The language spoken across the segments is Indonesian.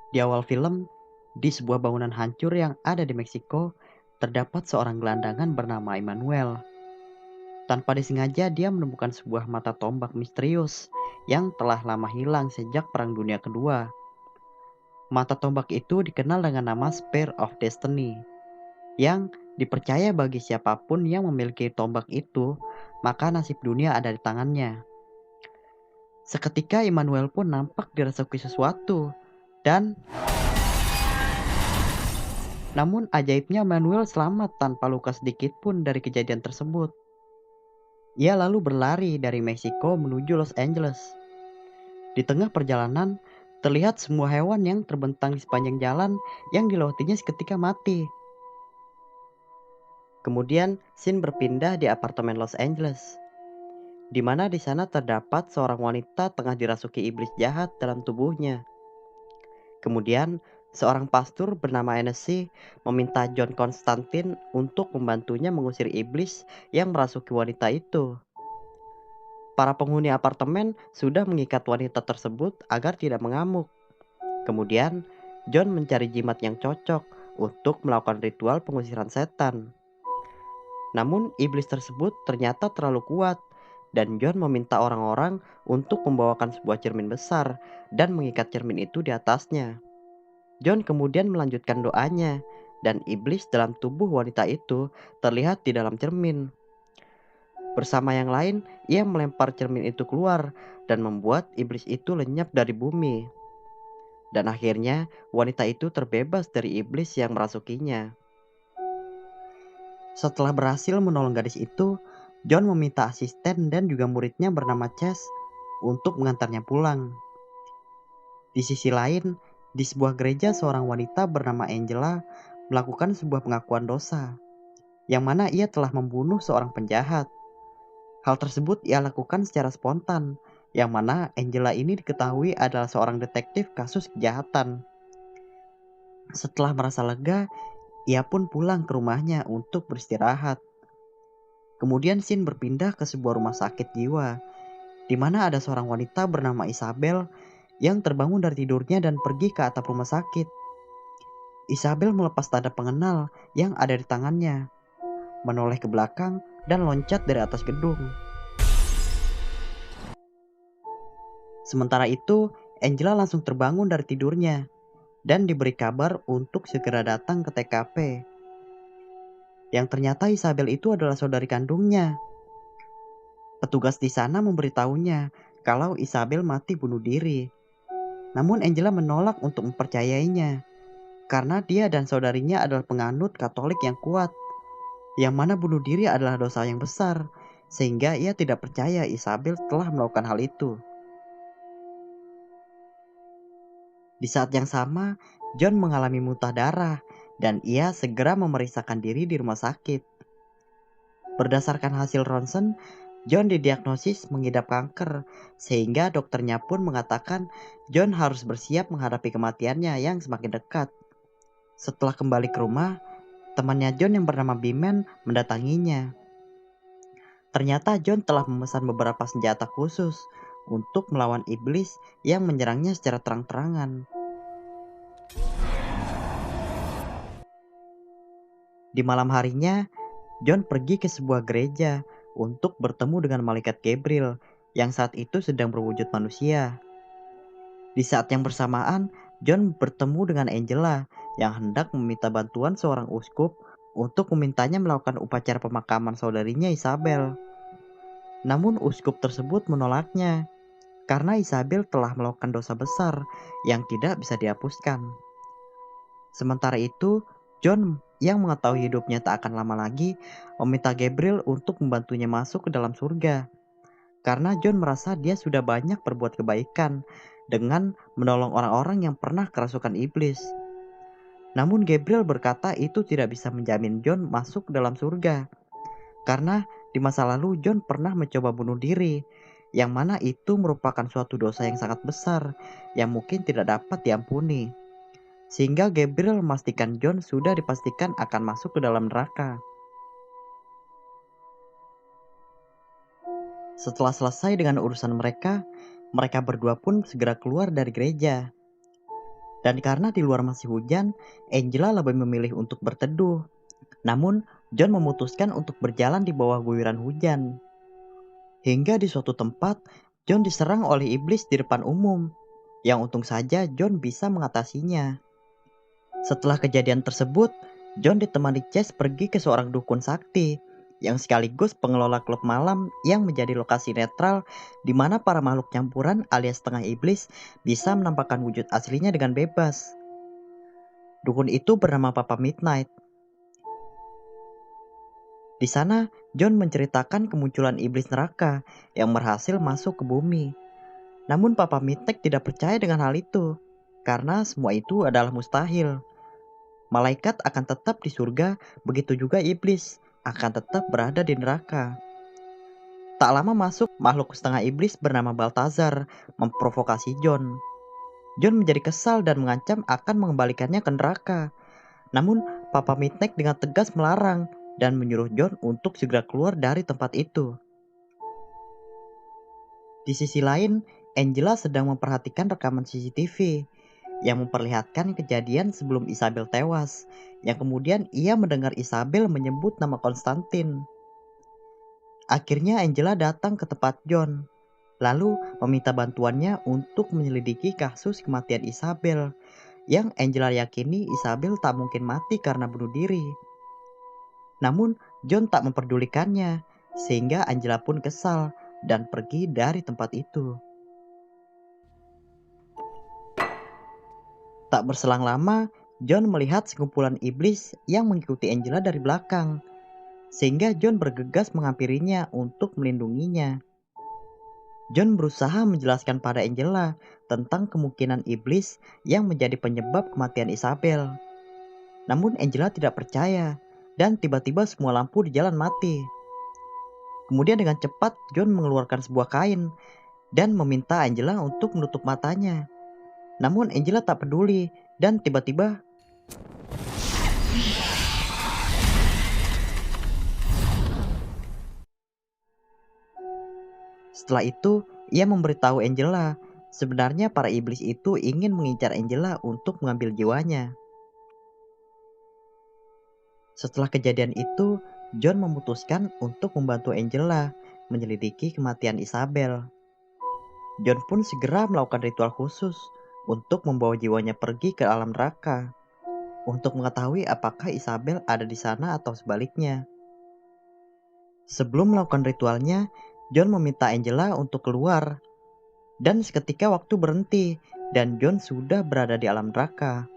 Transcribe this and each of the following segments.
Di awal film, di sebuah bangunan hancur yang ada di Meksiko, terdapat seorang gelandangan bernama Emmanuel. Tanpa disengaja, dia menemukan sebuah mata tombak misterius yang telah lama hilang sejak Perang Dunia Kedua. Mata tombak itu dikenal dengan nama Spear of Destiny, yang dipercaya bagi siapapun yang memiliki tombak itu, maka nasib dunia ada di tangannya. Seketika Emmanuel pun nampak dirasuki sesuatu, dan namun ajaibnya Emmanuel selamat tanpa luka sedikit pun dari kejadian tersebut. Ia lalu berlari dari Meksiko menuju Los Angeles. Di tengah perjalanan, terlihat semua hewan yang terbentang di sepanjang jalan yang dilewatinya seketika mati. Kemudian, scene berpindah di apartemen Los Angeles, di mana di sana terdapat seorang wanita tengah dirasuki iblis jahat dalam tubuhnya. Kemudian, seorang pastor bernama Hennessy meminta John Constantine untuk membantunya mengusir iblis yang merasuki wanita itu. Para penghuni apartemen sudah mengikat wanita tersebut agar tidak mengamuk. Kemudian, John mencari jimat yang cocok untuk melakukan ritual pengusiran setan. Namun, iblis tersebut ternyata terlalu kuat, dan John meminta orang-orang untuk membawakan sebuah cermin besar dan mengikat cermin itu di atasnya. John kemudian melanjutkan doanya, dan iblis dalam tubuh wanita itu terlihat di dalam cermin. Bersama yang lain, ia melempar cermin itu keluar dan membuat iblis itu lenyap dari bumi. Dan akhirnya, wanita itu terbebas dari iblis yang merasukinya. Setelah berhasil menolong gadis itu, John meminta asisten dan juga muridnya bernama Chess untuk mengantarnya pulang. Di sisi lain, di sebuah gereja seorang wanita bernama Angela melakukan sebuah pengakuan dosa, yang mana ia telah membunuh seorang penjahat. Hal tersebut ia lakukan secara spontan, yang mana Angela ini diketahui adalah seorang detektif kasus kejahatan. Setelah merasa lega, ia pun pulang ke rumahnya untuk beristirahat. Kemudian scene berpindah ke sebuah rumah sakit jiwa, di mana ada seorang wanita bernama Isabel yang terbangun dari tidurnya dan pergi ke atap rumah sakit. Isabel melepas tanda pengenal yang ada di tangannya, menoleh ke belakang dan loncat dari atas gedung. Sementara itu, Angela langsung terbangun dari tidurnya dan diberi kabar untuk segera datang ke TKP. Yang ternyata Isabel itu adalah saudari kandungnya. Petugas di sana memberitahunya kalau Isabel mati bunuh diri. Namun Angela menolak untuk mempercayainya karena dia dan saudarinya adalah penganut Katolik yang kuat, yang mana bunuh diri adalah dosa yang besar, sehingga ia tidak percaya Isabel telah melakukan hal itu. Di saat yang sama, John mengalami muntah darah dan ia segera memeriksakan diri di rumah sakit. Berdasarkan hasil ronsen, John didiagnosis mengidap kanker, sehingga dokternya pun mengatakan John harus bersiap menghadapi kematiannya yang semakin dekat. Setelah kembali ke rumah, temannya John yang bernama Biman mendatanginya. Ternyata John telah memesan beberapa senjata khusus untuk melawan iblis yang menyerangnya secara terang-terangan. Di malam harinya, John pergi ke sebuah gereja untuk bertemu dengan malaikat Gabriel yang saat itu sedang berwujud manusia. Di saat yang bersamaan, John bertemu dengan Angela yang hendak meminta bantuan seorang uskup untuk memintanya melakukan upacara pemakaman saudarinya Isabel. Namun uskup tersebut menolaknya karena Isabel telah melakukan dosa besar yang tidak bisa dihapuskan. Sementara itu, John yang mengetahui hidupnya tak akan lama lagi meminta Gabriel untuk membantunya masuk ke dalam surga. Karena John merasa dia sudah banyak berbuat kebaikan dengan menolong orang-orang yang pernah kerasukan iblis. Namun Gabriel berkata itu tidak bisa menjamin John masuk ke dalam surga. Karena di masa lalu John pernah mencoba bunuh diri, yang mana itu merupakan suatu dosa yang sangat besar yang mungkin tidak dapat diampuni. Sehingga Gabriel memastikan John sudah dipastikan akan masuk ke dalam neraka. Setelah selesai dengan urusan mereka, mereka berdua pun segera keluar dari gereja. Dan karena di luar masih hujan, Angela lebih memilih untuk berteduh. Namun, John memutuskan untuk berjalan di bawah guyuran hujan. Hingga di suatu tempat, John diserang oleh iblis di depan umum. Yang untung saja John bisa mengatasinya. Setelah kejadian tersebut, John ditemani Chase pergi ke seorang dukun sakti yang sekaligus pengelola klub malam yang menjadi lokasi netral di mana para makhluk campuran alias setengah iblis bisa menampakkan wujud aslinya dengan bebas. Dukun itu bernama Papa Midnight. Di sana, John menceritakan kemunculan iblis neraka yang berhasil masuk ke bumi. Namun Papa Midnight tidak percaya dengan hal itu, karena semua itu adalah mustahil. Malaikat akan tetap di surga, begitu juga iblis akan tetap berada di neraka. Tak lama masuk, makhluk setengah iblis bernama Baltazar memprovokasi John. John menjadi kesal dan mengancam akan mengembalikannya ke neraka. Namun, Papa Midnight dengan tegas melarang dan menyuruh John untuk segera keluar dari tempat itu. Di sisi lain, Angela sedang memperhatikan rekaman CCTV yang memperlihatkan kejadian sebelum Isabel tewas, yang kemudian ia mendengar Isabel menyebut nama Konstantin. Akhirnya Angela datang ke tempat John, lalu meminta bantuannya untuk menyelidiki kasus kematian Isabel, yang Angela yakini Isabel tak mungkin mati karena bunuh diri. Namun John tak memperdulikannya, sehingga Angela pun kesal dan pergi dari tempat itu. Tak berselang lama, John melihat sekumpulan iblis yang mengikuti Angela dari belakang, sehingga John bergegas menghampirinya untuk melindunginya. John berusaha menjelaskan pada Angela tentang kemungkinan iblis yang menjadi penyebab kematian Isabel. Namun Angela tidak percaya, dan tiba-tiba semua lampu di jalan mati. Kemudian dengan cepat John mengeluarkan sebuah kain dan meminta Angela untuk menutup matanya. Namun Angela tak peduli dan tiba-tiba setelah itu ia memberitahu Angela sebenarnya para iblis itu ingin mengincar Angela untuk mengambil jiwanya. Setelah kejadian itu, John memutuskan untuk membantu Angela menyelidiki kematian Isabel. John pun segera melakukan ritual khusus untuk membawa jiwanya pergi ke alam neraka untuk mengetahui apakah Isabel ada di sana atau sebaliknya. Sebelum melakukan ritualnya, John meminta Angela untuk keluar, dan seketika waktu berhenti dan John sudah berada di alam neraka.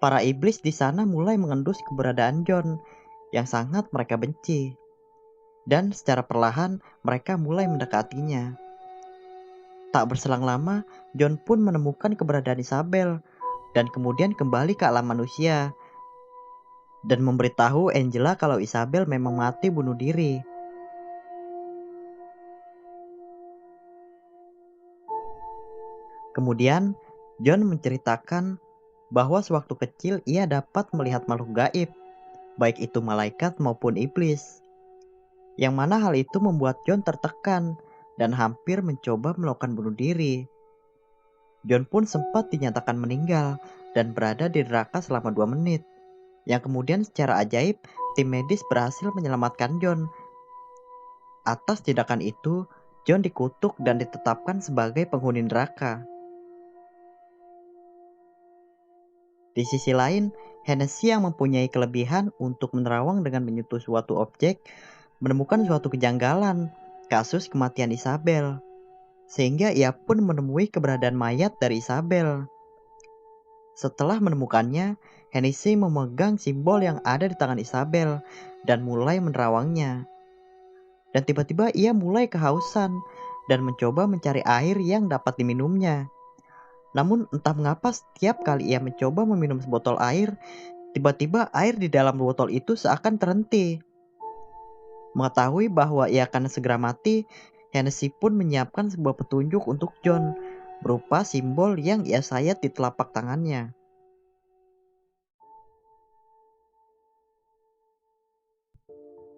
Para iblis di sana mulai mengendus keberadaan John yang sangat mereka benci, dan secara perlahan mereka mulai mendekatinya. Tak berselang lama, John pun menemukan keberadaan Isabel dan kemudian kembali ke alam manusia dan memberitahu Angela kalau Isabel memang mati bunuh diri. Kemudian, John menceritakan bahwa sewaktu kecil ia dapat melihat makhluk gaib, baik itu malaikat maupun iblis. Yang mana hal itu membuat John tertekan dan hampir mencoba melakukan bunuh diri. John pun sempat dinyatakan meninggal dan berada di neraka selama 2 menit. Yang kemudian secara ajaib, tim medis berhasil menyelamatkan John. Atas tindakan itu, John dikutuk dan ditetapkan sebagai penghuni neraka. Di sisi lain, Hennessy yang mempunyai kelebihan untuk menerawang dengan menyentuh suatu objek, menemukan suatu kejanggalan kasus kematian Isabel. Sehingga ia pun menemui keberadaan mayat dari Isabel. Setelah menemukannya, Hennessy memegang simbol yang ada di tangan Isabel dan mulai menerawangnya. Dan tiba-tiba ia mulai kehausan dan mencoba mencari air yang dapat diminumnya. Namun entah mengapa setiap kali ia mencoba meminum sebotol air, tiba-tiba air di dalam botol itu seakan terhenti. Mengetahui bahwa ia akan segera mati, Hennessy pun menyiapkan sebuah petunjuk untuk John, berupa simbol yang ia sayat di telapak tangannya.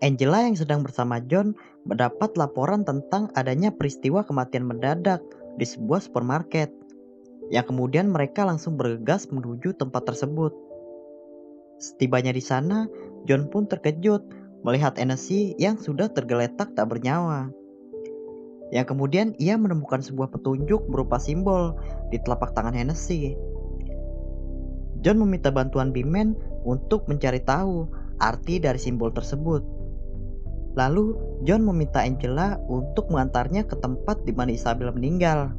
Angela yang sedang bersama John mendapat laporan tentang adanya peristiwa kematian mendadak di sebuah supermarket. yang kemudian mereka langsung bergegas menuju tempat tersebut. Setibanya di sana, John pun terkejut melihat Hennessy yang sudah tergeletak tak bernyawa. Yang kemudian ia menemukan sebuah petunjuk berupa simbol di telapak tangan Hennessy. John meminta bantuan Bimen untuk mencari tahu arti dari simbol tersebut. Lalu, John meminta Angela untuk mengantarnya ke tempat di mana Isabel meninggal.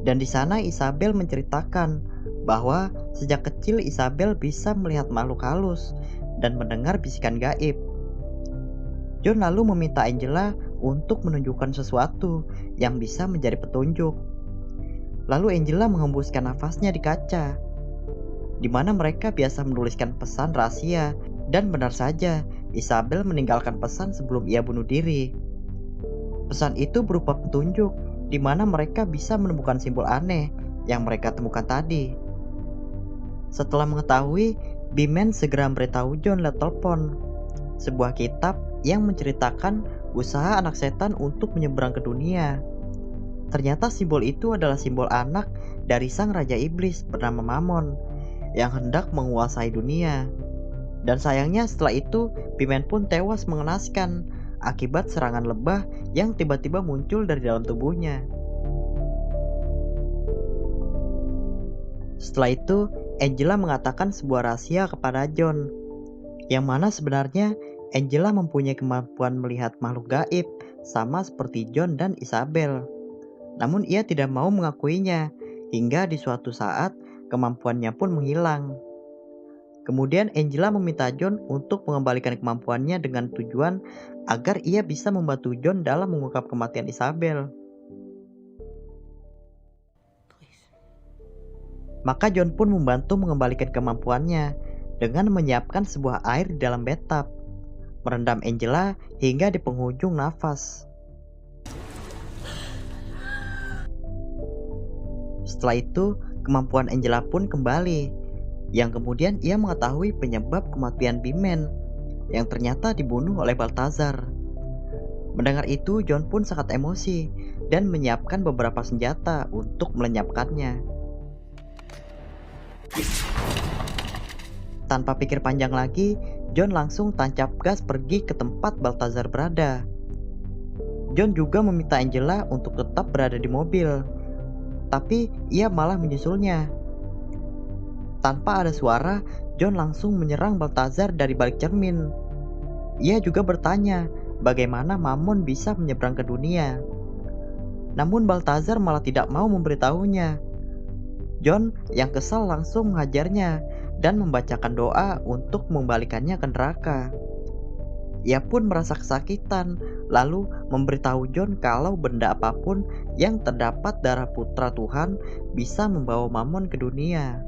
Dan di sana Isabel menceritakan bahwa sejak kecil Isabel bisa melihat makhluk halus dan mendengar bisikan gaib. John lalu meminta Angela untuk menunjukkan sesuatu yang bisa menjadi petunjuk. Lalu Angela menghembuskan nafasnya di kaca, di mana mereka biasa menuliskan pesan rahasia, dan benar saja Isabel meninggalkan pesan sebelum ia bunuh diri. Pesan itu berupa petunjuk di mana mereka bisa menemukan simbol aneh yang mereka temukan tadi. Setelah mengetahui, Bimen segera memberitahu John lewat telepon sebuah kitab yang menceritakan usaha anak setan untuk menyeberang ke dunia. Ternyata simbol itu adalah simbol anak dari sang raja iblis bernama Mammon yang hendak menguasai dunia. Dan sayangnya setelah itu Bimen pun tewas mengenaskan akibat serangan lebah yang tiba-tiba muncul dari dalam tubuhnya. Setelah itu Angela mengatakan sebuah rahasia kepada John, yang mana sebenarnya Angela mempunyai kemampuan melihat makhluk gaib sama seperti John dan Isabel. Namun ia tidak mau mengakuinya hingga di suatu saat kemampuannya pun menghilang. Kemudian Angela meminta John untuk mengembalikan kemampuannya dengan tujuan agar ia bisa membantu John dalam mengungkap kematian Isabel. Maka John pun membantu mengembalikan kemampuannya dengan menyiapkan sebuah air di dalam bathtub, merendam Angela hingga di penghujung nafas. Setelah itu, kemampuan Angela pun kembali, yang kemudian ia mengetahui penyebab kematian Bimen yang ternyata dibunuh oleh Balthazar. Mendengar itu, John pun sangat emosi dan menyiapkan beberapa senjata untuk melenyapkannya. Tanpa pikir panjang lagi, John langsung tancap gas pergi ke tempat Balthazar berada. John juga meminta Angela untuk tetap berada di mobil, tapi ia malah menyusulnya. Tanpa ada suara, John langsung menyerang Balthazar dari balik cermin. Ia juga bertanya bagaimana Mammon bisa menyeberang ke dunia. Namun Balthazar malah tidak mau memberitahunya. John yang kesal langsung menghajarnya dan membacakan doa untuk mengembalikannya ke neraka. Ia pun merasa kesakitan, lalu memberitahu John kalau benda apapun yang terdapat darah putra Tuhan bisa membawa Mammon ke dunia.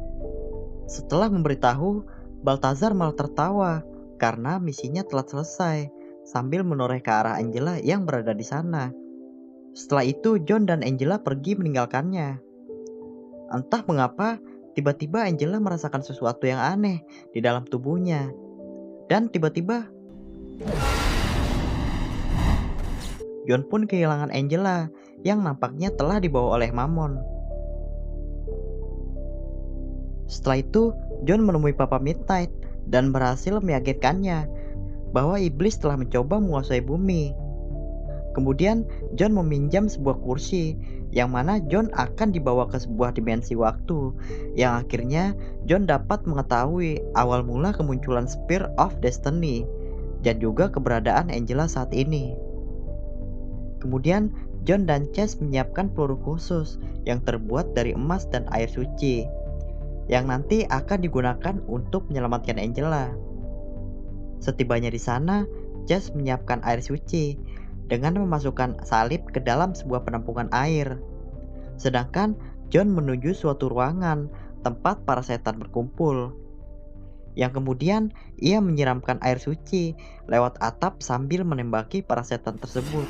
Setelah memberitahu, Balthazar malah tertawa karena misinya telah selesai, sambil menoreh ke arah Angela yang berada di sana. Setelah itu John dan Angela pergi meninggalkannya. Entah mengapa, tiba-tiba Angela merasakan sesuatu yang aneh di dalam tubuhnya. Dan tiba-tiba John pun kehilangan Angela yang nampaknya telah dibawa oleh Mammon. Setelah itu, John menemui Papa Midnight dan berhasil meyakinkannya bahwa iblis telah mencoba menguasai bumi. Kemudian John meminjam sebuah kursi yang mana John akan dibawa ke sebuah dimensi waktu, yang akhirnya John dapat mengetahui awal mula kemunculan Spear of Destiny dan juga keberadaan Angela saat ini. Kemudian John dan Chase menyiapkan peluru khusus yang terbuat dari emas dan air suci, yang nanti akan digunakan untuk menyelamatkan Angela. Setibanya di sana, Chase menyiapkan air suci dengan memasukkan salib ke dalam sebuah penampungan air. Sedangkan John menuju suatu ruangan tempat para setan berkumpul. Yang kemudian ia menyiramkan air suci lewat atap sambil menembaki para setan tersebut.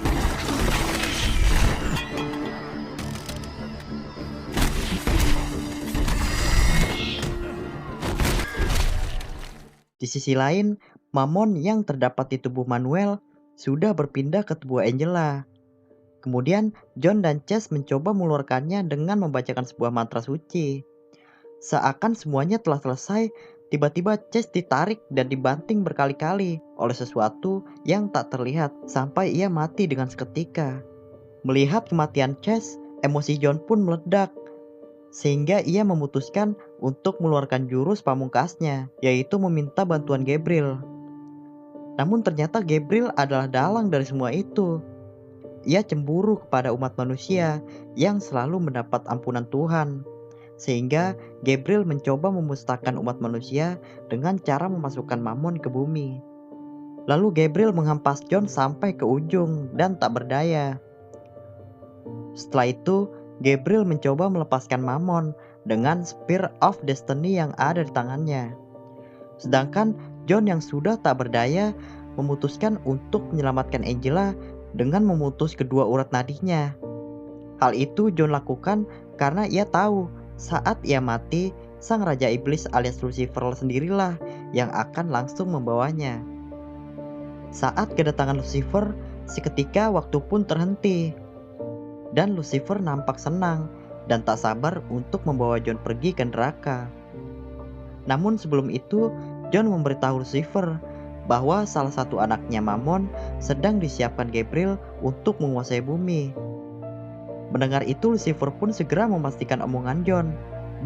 Di sisi lain, Mammon yang terdapat di tubuh Manuel sudah berpindah ke tubuh Angela. Kemudian John dan Chase mencoba mengeluarkannya dengan membacakan sebuah mantra suci. Seakan semuanya telah selesai, tiba-tiba Chase ditarik dan dibanting berkali-kali oleh sesuatu yang tak terlihat sampai ia mati dengan seketika. Melihat kematian Chase, emosi John pun meledak, sehingga ia memutuskan untuk mengeluarkan jurus pamungkasnya, yaitu meminta bantuan Gabriel. Namun ternyata Gabriel adalah dalang dari semua itu. Ia cemburu kepada umat manusia yang selalu mendapat ampunan Tuhan. Sehingga Gabriel mencoba memusnahkan umat manusia dengan cara memasukkan Mammon ke bumi. Lalu Gabriel menghampas John sampai ke ujung dan tak berdaya. Setelah itu, Gabriel mencoba melepaskan Mammon dengan Spear of Destiny yang ada di tangannya. Sedangkan John yang sudah tak berdaya memutuskan untuk menyelamatkan Angela dengan memutus kedua urat nadinya. Hal itu John lakukan karena ia tahu saat ia mati, sang Raja Iblis alias Lucifer sendirilah yang akan langsung membawanya. Saat kedatangan Lucifer, seketika waktu pun terhenti. Dan Lucifer nampak senang dan tak sabar untuk membawa John pergi ke neraka. Namun sebelum itu, John memberitahu Lucifer bahwa salah satu anaknya Mammon sedang disiapkan Gabriel untuk menguasai bumi. Mendengar itu, Lucifer pun segera memastikan omongan John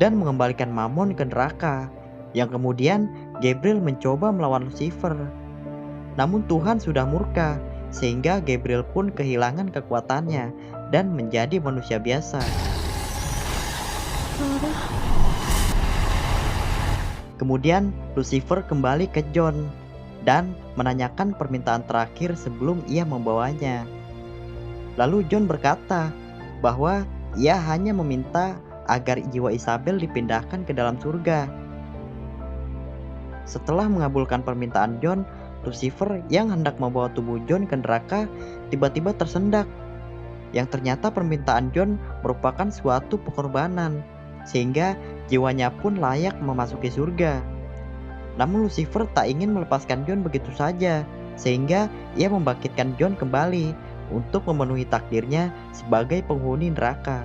dan mengembalikan Mammon ke neraka, yang kemudian Gabriel mencoba melawan Lucifer. Namun Tuhan sudah murka, sehingga Gabriel pun kehilangan kekuatannya dan menjadi manusia biasa. Kemudian Lucifer kembali ke John dan menanyakan permintaan terakhir sebelum ia membawanya. Lalu John berkata bahwa ia hanya meminta agar jiwa Isabel dipindahkan ke dalam surga. Setelah mengabulkan permintaan John, Lucifer yang hendak membawa tubuh John ke neraka tiba-tiba tersendak. Yang ternyata permintaan John merupakan suatu pengorbanan, sehingga jiwanya pun layak memasuki surga. Namun Lucifer tak ingin melepaskan John begitu saja, sehingga ia membangkitkan John kembali untuk memenuhi takdirnya sebagai penghuni neraka.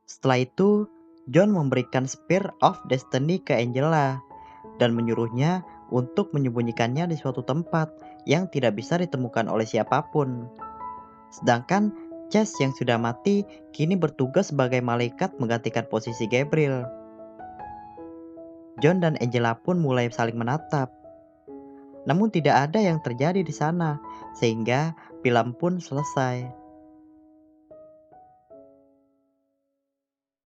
Setelah itu, John memberikan Spear of Destiny ke Angela dan menyuruhnya untuk menyembunyikannya di suatu tempat yang tidak bisa ditemukan oleh siapapun. Sedangkan Chase yang sudah mati kini bertugas sebagai malaikat menggantikan posisi Gabriel. John dan Angela pun mulai saling menatap. Namun tidak ada yang terjadi di sana, sehingga film pun selesai.